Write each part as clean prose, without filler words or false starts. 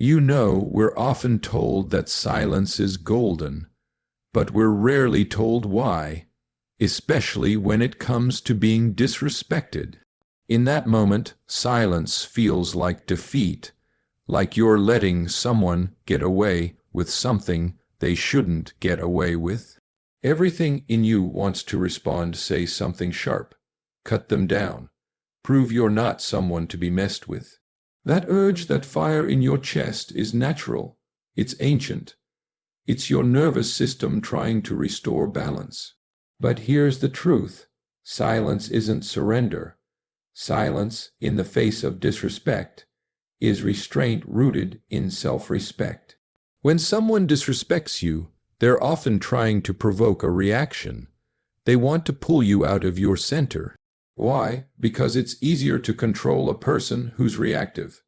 You know, we're often told that silence is golden, but we're rarely told why, especially when it comes to being disrespected. In that moment, silence feels like defeat, like you're letting someone get away with something they shouldn't get away with. Everything in you wants to respond, say something sharp, cut them down, prove you're not someone to be messed with. That urge, that fire in your chest is natural. It's ancient. It's your nervous system trying to restore balance. But here's the truth. Silence isn't surrender. Silence, in the face of disrespect, is restraint rooted in self-respect. When someone disrespects you, they're often trying to provoke a reaction. They want to pull you out of your center. Why? Because it's easier to control a person who's reactive.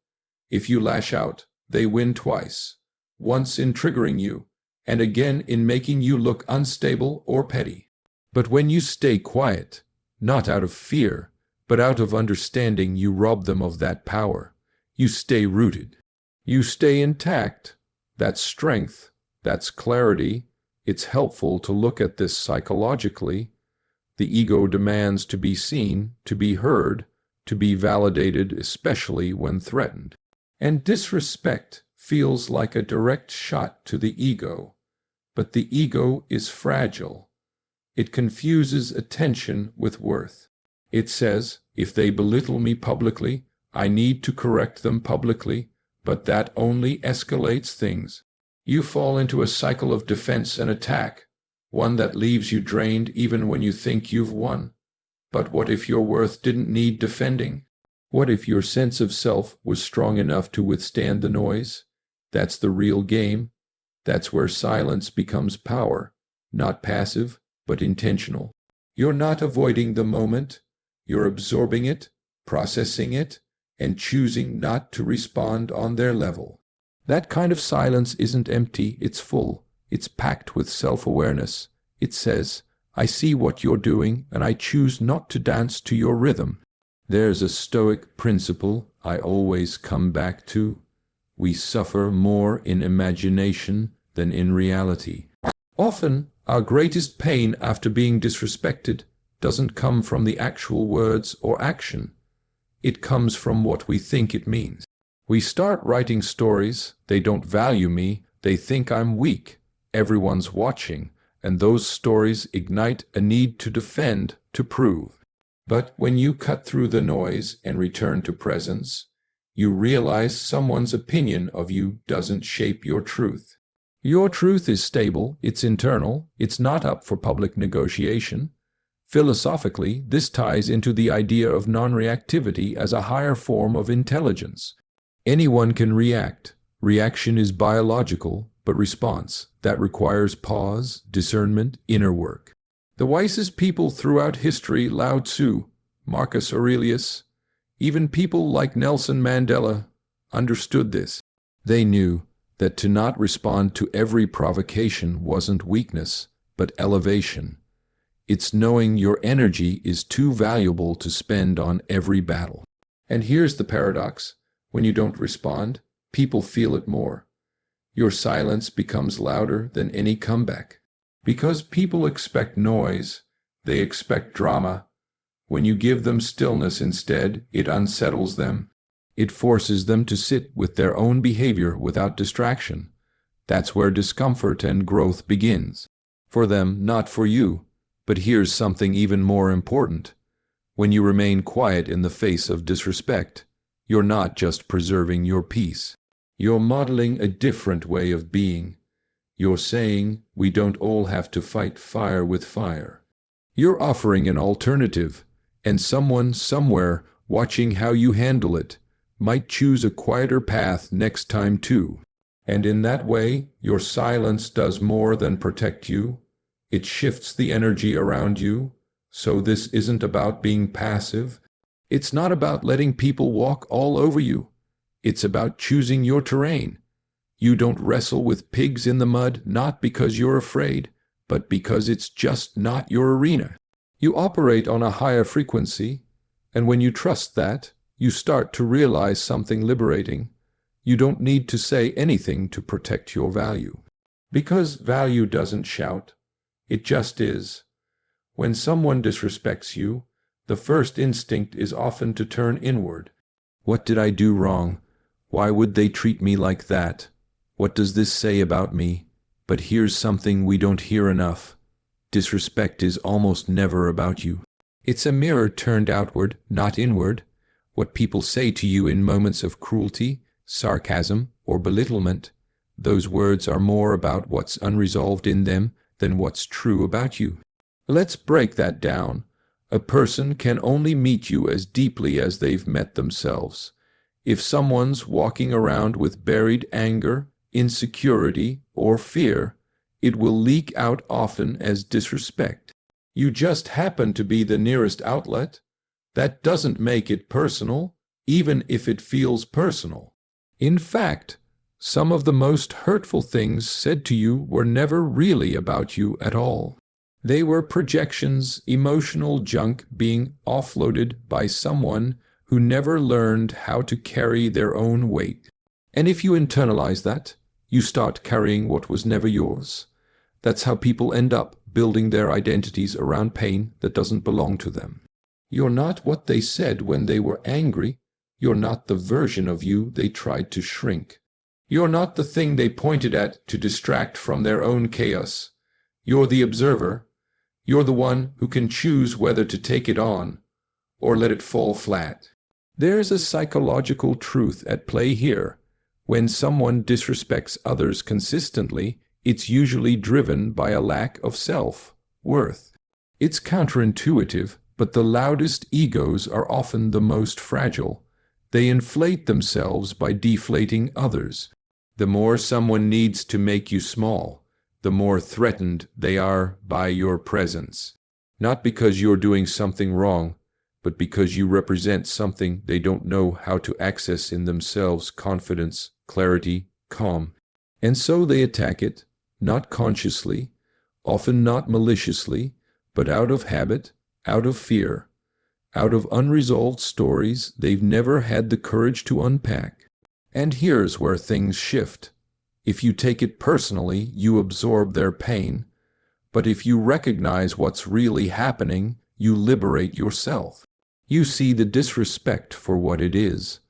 If you lash out, they win twice. Once in triggering you, and again in making you look unstable or petty. But when you stay quiet, not out of fear, but out of understanding, you rob them of that power. You stay rooted. You stay intact. That's strength. That's clarity. It's helpful to look at this psychologically. The ego demands to be seen, to be heard, to be validated, especially when threatened. And disrespect feels like a direct shot to the ego. But the ego is fragile. It confuses attention with worth. It says, if they belittle me publicly, I need to correct them publicly, but that only escalates things. You fall into a cycle of defense and attack, one that leaves you drained even when you think you've won. But what if your worth didn't need defending? What if your sense of self was strong enough to withstand the noise? That's the real game. That's where silence becomes power, not passive, but intentional. You're not avoiding the moment. You're absorbing it, processing it, and choosing not to respond on their level. That kind of silence isn't empty, it's full. It's packed with self-awareness. It says, I see what you're doing, and I choose not to dance to your rhythm. There's a Stoic principle I always come back to. We suffer more in imagination than in reality. Often, our greatest pain after being disrespected doesn't come from the actual words or action. It comes from what we think it means. We start writing stories, they don't value me, they think I'm weak, everyone's watching, and those stories ignite a need to defend, to prove. But when you cut through the noise and return to presence, you realize someone's opinion of you doesn't shape your truth. Your truth is stable, it's internal, it's not up for public negotiation. Philosophically, this ties into the idea of non-reactivity as a higher form of intelligence. Anyone can react. Reaction is biological, but response, that requires pause, discernment, inner work. The wisest people throughout history, Lao Tzu, Marcus Aurelius, even people like Nelson Mandela, understood this. They knew that to not respond to every provocation wasn't weakness, but elevation. It's knowing your energy is too valuable to spend on every battle. And here's the paradox. When you don't respond, people feel it more. Your silence becomes louder than any comeback. Because people expect noise, they expect drama. When you give them stillness instead, it unsettles them. It forces them to sit with their own behavior without distraction. That's where discomfort and growth begins. For them, not for you. But here's something even more important. When you remain quiet in the face of disrespect, you're not just preserving your peace. You're modeling a different way of being. You're saying, we don't all have to fight fire with fire. You're offering an alternative, and someone somewhere watching how you handle it might choose a quieter path next time too. And in that way, your silence does more than protect you. It shifts the energy around you. So this isn't about being passive. It's not about letting people walk all over you. It's about choosing your terrain. You don't wrestle with pigs in the mud, not because you're afraid, but because it's just not your arena. You operate on a higher frequency, and when you trust that, you start to realize something liberating. You don't need to say anything to protect your value. Because value doesn't shout, it just is. When someone disrespects you, the first instinct is often to turn inward. What did I do wrong? Why would they treat me like that? What does this say about me? But here's something we don't hear enough. Disrespect is almost never about you. It's a mirror turned outward, not inward. What people say to you in moments of cruelty, sarcasm, or belittlement, those words are more about what's unresolved in them than what's true about you. Let's break that down. A person can only meet you as deeply as they've met themselves. If someone's walking around with buried anger, insecurity, or fear, it will leak out often as disrespect. You just happen to be the nearest outlet. That doesn't make it personal, even if it feels personal. In fact, some of the most hurtful things said to you were never really about you at all. They were projections, emotional junk being offloaded by someone who never learned how to carry their own weight. And if you internalize that, you start carrying what was never yours. That's how people end up building their identities around pain that doesn't belong to them. You're not what they said when they were angry. You're not the version of you they tried to shrink. You're not the thing they pointed at to distract from their own chaos. You're the observer. You're the one who can choose whether to take it on or let it fall flat. There's a psychological truth at play here. When someone disrespects others consistently, it's usually driven by a lack of self-worth. It's counterintuitive, but the loudest egos are often the most fragile. They inflate themselves by deflating others. The more someone needs to make you small, the more threatened they are by your presence. Not because you're doing something wrong, but because you represent something they don't know how to access in themselves: confidence, clarity, calm. And so they attack it, not consciously, often not maliciously, but out of habit, out of fear, out of unresolved stories they've never had the courage to unpack. And here's where things shift. If you take it personally, you absorb their pain. But if you recognize what's really happening, you liberate yourself. You see the disrespect for what it is,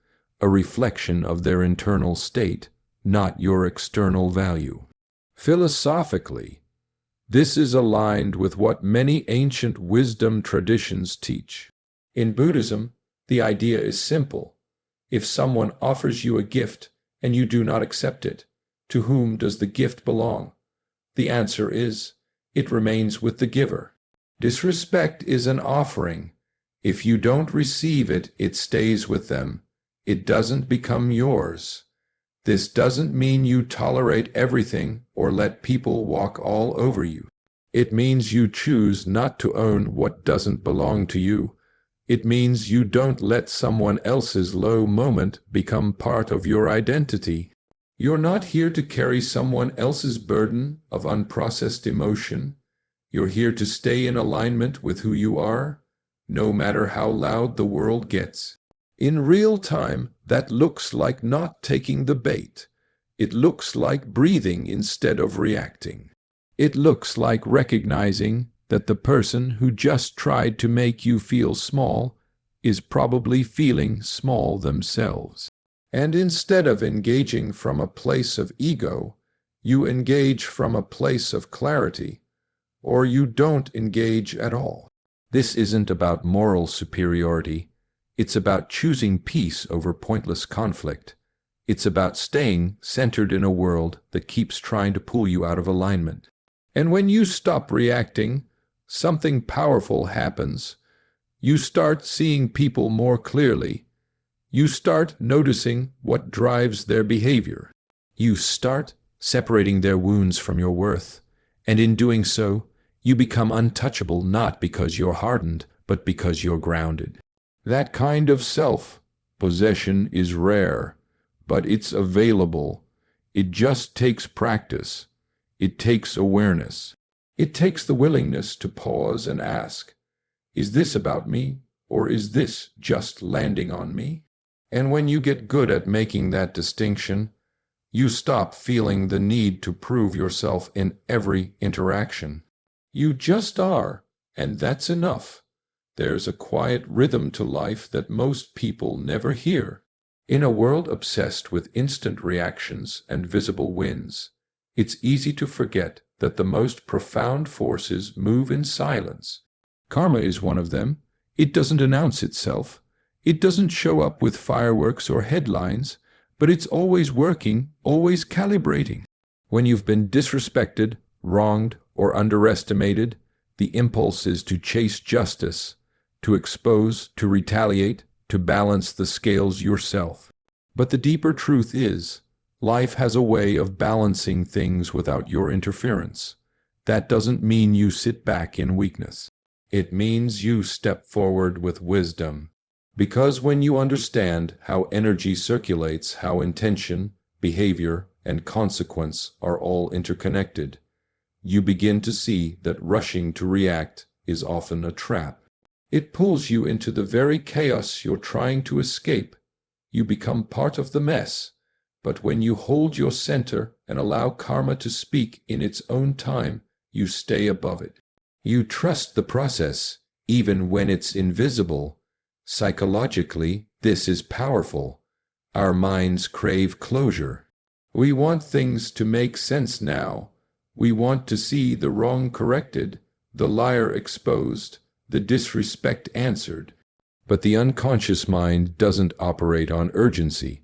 a reflection of their internal state, not your external value. Philosophically, this is aligned with what many ancient wisdom traditions teach. In Buddhism, the idea is simple. If someone offers you a gift and you do not accept it, to whom does the gift belong? The answer is, it remains with the giver. Disrespect is an offering. If you don't receive it, it stays with them. It doesn't become yours. This doesn't mean you tolerate everything or let people walk all over you. It means you choose not to own what doesn't belong to you. It means you don't let someone else's low moment become part of your identity. You're not here to carry someone else's burden of unprocessed emotion. You're here to stay in alignment with who you are, no matter how loud the world gets. In real time, that looks like not taking the bait. It looks like breathing instead of reacting. It looks like recognizing that the person who just tried to make you feel small is probably feeling small themselves. And instead of engaging from a place of ego, you engage from a place of clarity, or you don't engage at all. This isn't about moral superiority. It's about choosing peace over pointless conflict. It's about staying centered in a world that keeps trying to pull you out of alignment. And when you stop reacting, something powerful happens. You start seeing people more clearly. You start noticing what drives their behavior. You start separating their wounds from your worth. And in doing so, you become untouchable not because you're hardened, but because you're grounded. That kind of self-possession is rare, but it's available. It just takes practice. It takes awareness. It takes the willingness to pause and ask, is this about me, or is this just landing on me? And when you get good at making that distinction, you stop feeling the need to prove yourself in every interaction. You just are, and that's enough. There's a quiet rhythm to life that most people never hear. In a world obsessed with instant reactions and visible wins, it's easy to forget that the most profound forces move in silence. Karma is one of them. It doesn't announce itself. It doesn't show up with fireworks or headlines, but it's always working, always calibrating. When you've been disrespected, wronged, or underestimated, the impulse is to chase justice, to expose, to retaliate, to balance the scales yourself. But the deeper truth is, life has a way of balancing things without your interference. That doesn't mean you sit back in weakness. It means you step forward with wisdom. Because when you understand how energy circulates, how intention, behavior, and consequence are all interconnected, you begin to see that rushing to react is often a trap. It pulls you into the very chaos you're trying to escape. You become part of the mess. But when you hold your center and allow karma to speak in its own time, you stay above it. You trust the process, even when it's invisible. Psychologically, this is powerful. Our minds crave closure. We want things to make sense now. We want to see the wrong corrected, the liar exposed, the disrespect answered. But the unconscious mind doesn't operate on urgency.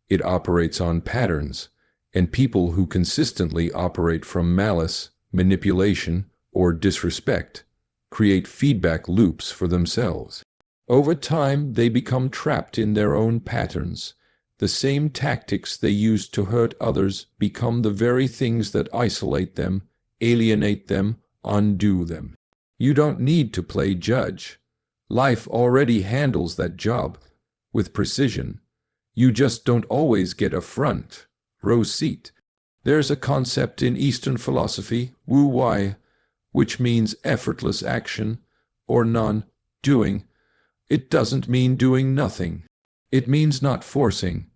It operates on patterns, and people who consistently operate from malice, manipulation, or disrespect create feedback loops for themselves. Over time, they become trapped in their own patterns. The same tactics they use to hurt others become the very things that isolate them, alienate them, undo them. You don't need to play judge. Life already handles that job with precision. You just don't always get a front row seat. There's a concept in Eastern philosophy, Wu Wei, which means effortless action or non-doing. It doesn't mean doing nothing. It means not forcing.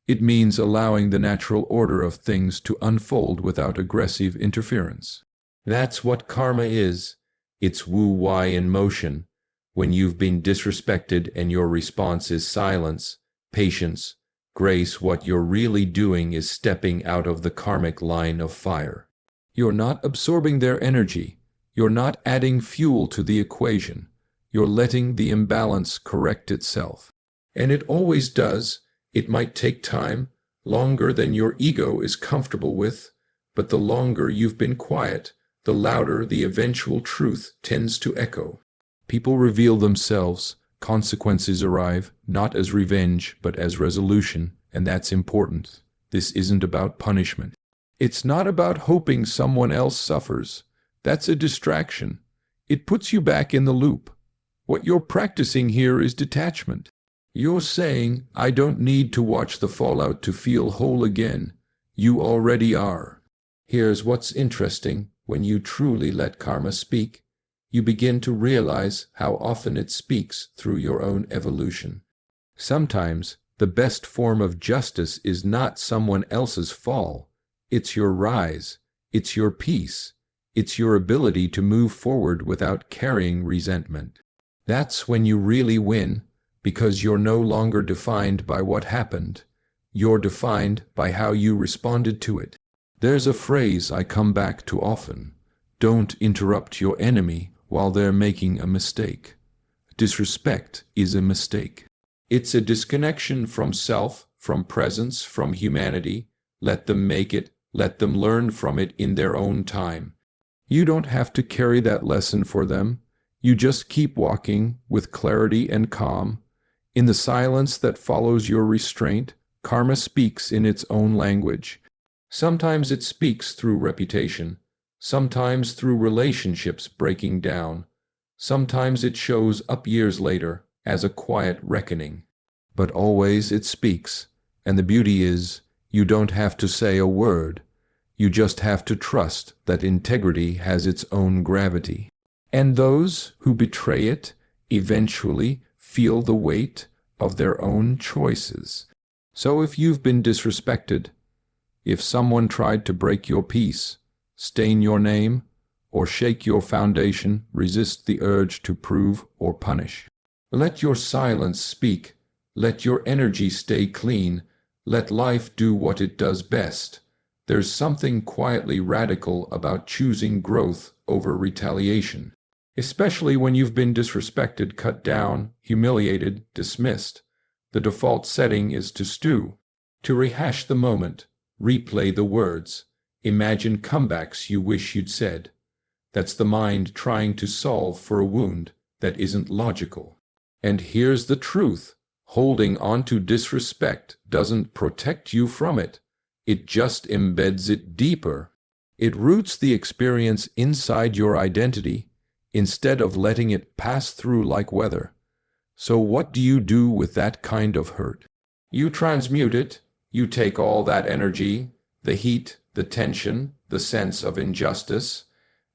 It means allowing the natural order of things to unfold without aggressive interference. That's what karma is. It's Wu Wei in motion. When you've been disrespected and your response is silence, patience, grace, what you're really doing is stepping out of the karmic line of fire. You're not absorbing their energy. You're not adding fuel to the equation. You're letting the imbalance correct itself. And it always does. It might take time, longer than your ego is comfortable with, but the longer you've been quiet, the louder the eventual truth tends to echo. People reveal themselves, consequences arrive, not as revenge, but as resolution, and that's important. This isn't about punishment. It's not about hoping someone else suffers. That's a distraction. It puts you back in the loop. What you're practicing here is detachment. You're saying, I don't need to watch the fallout to feel whole again. You already are. Here's what's interesting. When you truly let karma speak, you begin to realize how often it speaks through your own evolution. Sometimes, the best form of justice is not someone else's fall. It's your rise. It's your peace. It's your ability to move forward without carrying resentment. That's when you really win, because you're no longer defined by what happened. You're defined by how you responded to it. There's a phrase I come back to often. Don't interrupt your enemy while they're making a mistake. Disrespect is a mistake. It's a disconnection from self, from presence, from humanity. Let them make it. Let them learn from it in their own time. You don't have to carry that lesson for them. You just keep walking with clarity and calm. In the silence that follows your restraint, karma speaks in its own language. Sometimes it speaks through reputation. Sometimes through relationships breaking down. Sometimes it shows up years later as a quiet reckoning. But always it speaks, and the beauty is, you don't have to say a word. You just have to trust that integrity has its own gravity. And those who betray it eventually feel the weight, of their own choices. So if you've been disrespected, if someone tried to break your peace, stain your name, or shake your foundation, resist the urge to prove or punish. Let your silence speak. Let your energy stay clean. Let life do what it does best. There's something quietly radical about choosing growth over retaliation, especially when you've been disrespected, cut down, humiliated, dismissed. The default setting is to stew, to rehash the moment, replay the words, imagine comebacks you wish you'd said. That's the mind trying to solve for a wound that isn't logical. And here's the truth. Holding on to disrespect doesn't protect you from it. It just embeds it deeper. It roots the experience inside your identity instead of letting it pass through like weather. So what do you do with that kind of hurt? You transmute it. You take all that energy, the heat, the tension, the sense of injustice,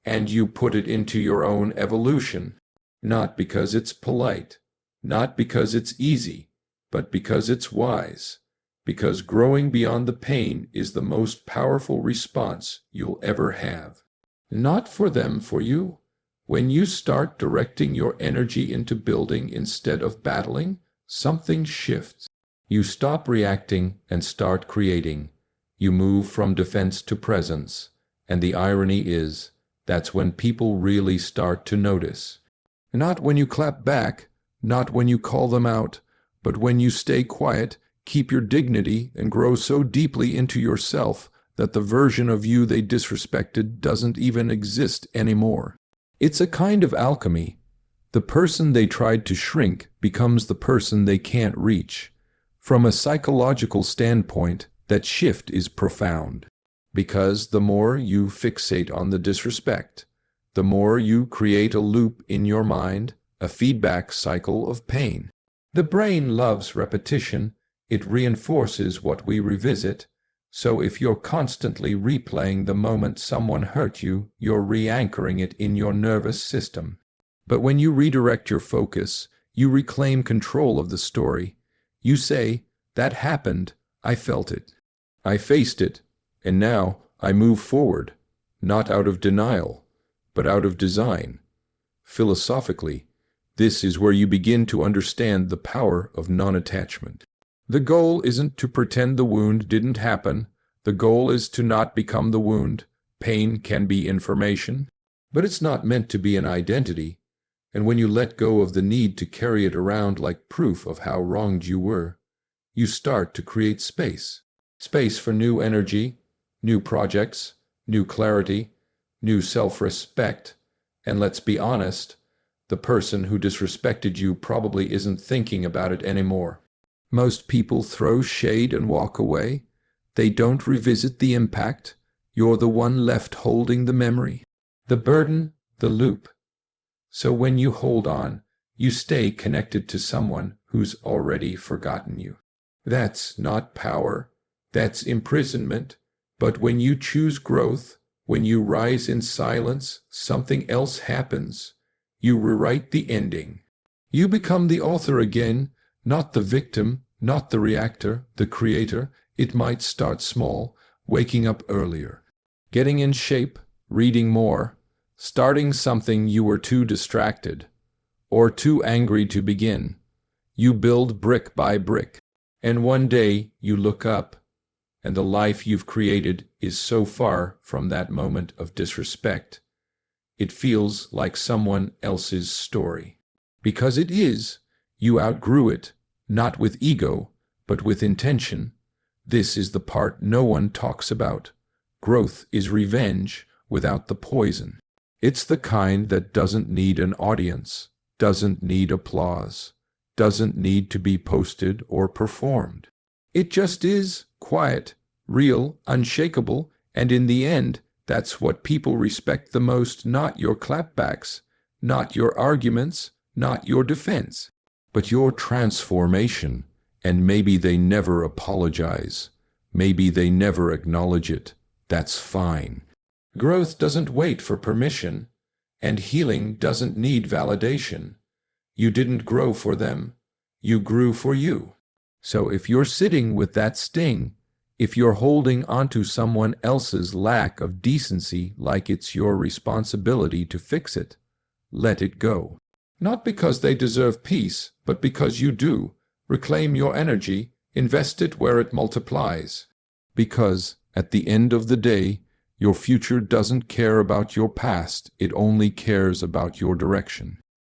and you put it into your own evolution. Not because it's polite, not because it's easy, but because it's wise. Because growing beyond the pain is the most powerful response you'll ever have. Not for them, for you. When you start directing your energy into building instead of battling, something shifts. You stop reacting and start creating. You move from defense to presence. And the irony is, that's when people really start to notice. Not when you clap back, not when you call them out, but when you stay quiet, keep your dignity, and grow so deeply into yourself that the version of you they disrespected doesn't even exist anymore. It's a kind of alchemy. The person they tried to shrink becomes the person they can't reach. From a psychological standpoint, that shift is profound. Because the more you fixate on the disrespect, the more you create a loop in your mind, a feedback cycle of pain. The brain loves repetition. It reinforces what we revisit. So if you're constantly replaying the moment someone hurt you, you're re-anchoring it in your nervous system. But when you redirect your focus, you reclaim control of the story. You say, "That happened. I felt it. I faced it. And now I move forward, not out of denial, but out of design." Philosophically, this is where you begin to understand the power of non-attachment. The goal isn't to pretend the wound didn't happen. The goal is to not become the wound. Pain can be information, but it's not meant to be an identity. And when you let go of the need to carry it around like proof of how wronged you were, you start to create space. Space for new energy, new projects, new clarity, new self-respect. And let's be honest, the person who disrespected you probably isn't thinking about it anymore. Most people throw shade and walk away. They don't revisit the impact. You're the one left holding the memory, the burden, the loop. So when you hold on, you stay connected to someone who's already forgotten you. That's not power. That's imprisonment. But when you choose growth, when you rise in silence, something else happens. You rewrite the ending. You become the author again, not the victim, not the reactor, the creator. It might start small, waking up earlier, getting in shape, reading more, starting something you were too distracted or too angry to begin. You build brick by brick, and one day you look up, and the life you've created is so far from that moment of disrespect. It feels like someone else's story. Because it is. You outgrew it, not with ego, but with intention. This is the part no one talks about. Growth is revenge without the poison. It's the kind that doesn't need an audience, doesn't need applause, doesn't need to be posted or performed. It just is quiet, real, unshakable, and in the end, that's what people respect the most, not your clapbacks, not your arguments, not your defense, but your transformation. And maybe they never apologize. Maybe they never acknowledge it. That's fine. Growth doesn't wait for permission, and healing doesn't need validation. You didn't grow for them. you grew for you. So if you're sitting with that sting, if you're holding onto someone else's lack of decency like it's your responsibility to fix it, let it go. Not because they deserve peace, but because you do. Reclaim your energy, invest it where it multiplies. Because, at the end of the day, your future doesn't care about your past, it only cares about your direction.